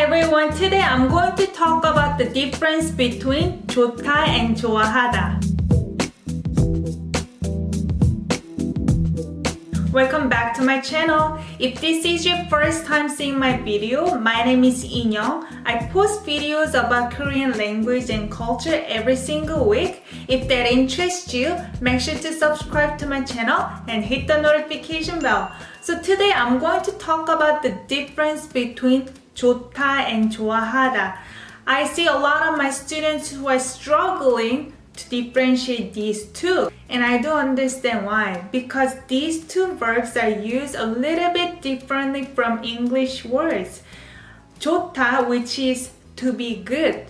everyone, today I'm going to talk about the difference between 좋다 and 좋아하다. Welcome back to my channel. If this is your first time seeing my video, my name is Inyoung. I post videos about Korean language and culture every single week. If that interests you, make sure to subscribe to my channel and hit the notification bell. So today I'm going to talk about the difference between 좋다 and 좋아하다. I see a lot of my students who are struggling to differentiate these two, and I do understand why, because these two verbs are used a little bit differently from English words. 좋다, which is to be good.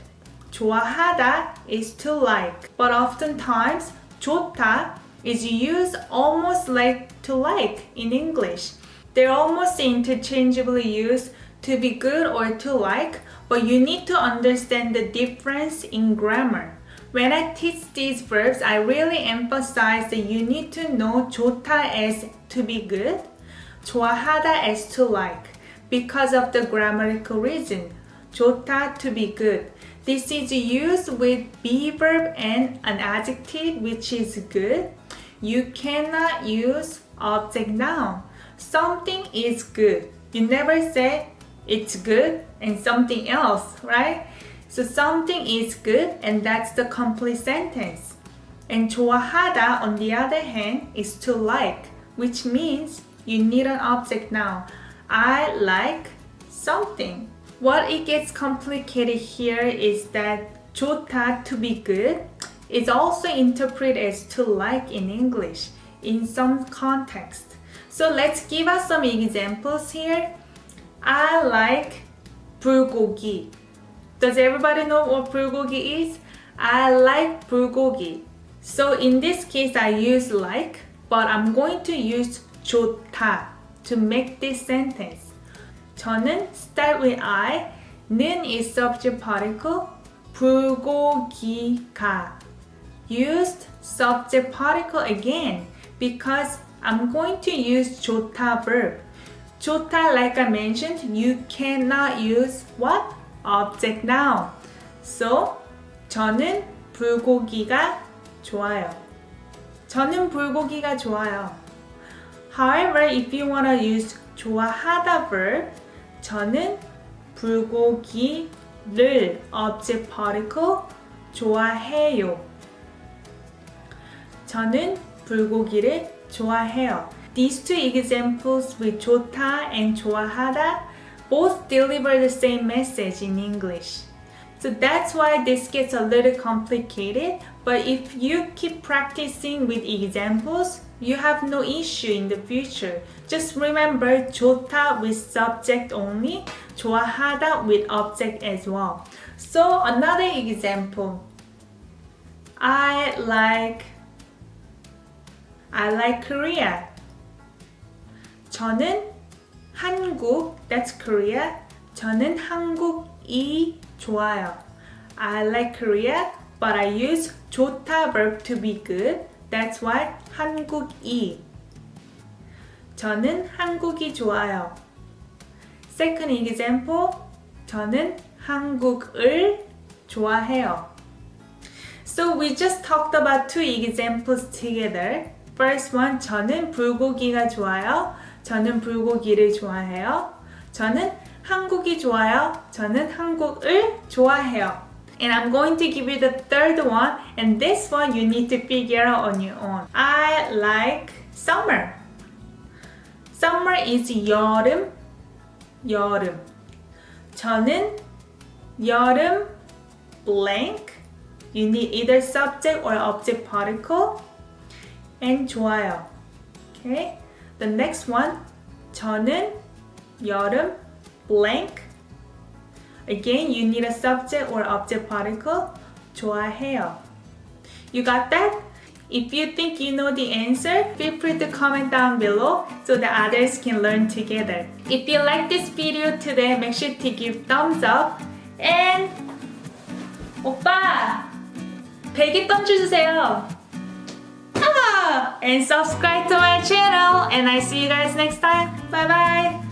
좋아하다 is to like. But oftentimes, 좋다 is used almost like to like in English. They're almost interchangeably used to be good or to like, but you need to understand the difference in grammar. When I teach these verbs, I really emphasize that you need to know 좋다 as to be good, 좋아하다 as to like, because of the grammatical reason. 좋다, to be good. This is used with be verb and an adjective, which is good. You cannot use object noun. Something is good. You never say it's good and something else, right? So something is good, and that's the complete sentence. And 좋아하다, on the other hand, is to like, which means you need an object noun. I like something. What it gets complicated here is that 좋다, to be good, is also interpreted as to like in English in some context. So let's give us some examples here. I like 불고기. Does everybody know what 불고기 is? I like 불고기. So in this case, I use like, but I'm going to use 좋다 to make this sentence. 저는 start with I, 는 is subject particle, 불고기가 used subject particle again because I'm going to use 좋다 verb. 좋다, like I mentioned, you cannot use what? Object noun. So, 저는 불고기가 좋아요. 저는 불고기가 좋아요. However, if you want to use 좋아하다 verb, 저는 불고기를 object particle 좋아해요. 저는 불고기를 좋아해요. These two examples with 좋다 and 좋아하다 both deliver the same message in English. So that's why this gets a little complicated, but if you keep practicing with examples, you have no issue in the future. Just remember 좋다 with subject only, 좋아하다 with object as well. So another example. I like Korea. 저는 한국, that's Korea. 저는 한국이 좋아요. I like Korea, but I use 좋다 verb to be good. That's why 한국이. 저는 한국이 좋아요. Second example. 저는 한국을 좋아해요. So we just talked about two examples together. First one, 저는 불고기가 좋아요. 저는 불고기를 좋아해요. 저는 한국이 좋아요. 저는 한국을 좋아해요. And I'm going to give you the third one, and this one you need to figure out on your own. I like summer. Summer is 여름. 여름. 저는 여름 blank. You need either subject or object particle. And 좋아요. Okay? The next one, 저는 여름 blank. Again, you need a subject or object particle. 좋아해요. You got that? If you think you know the answer, feel free to comment down below so that others can learn together. If you like this video today, make sure to give thumbs up. And 오빠, 베개 던져주세요. And subscribe to my channel, and I see you guys next time. Bye bye.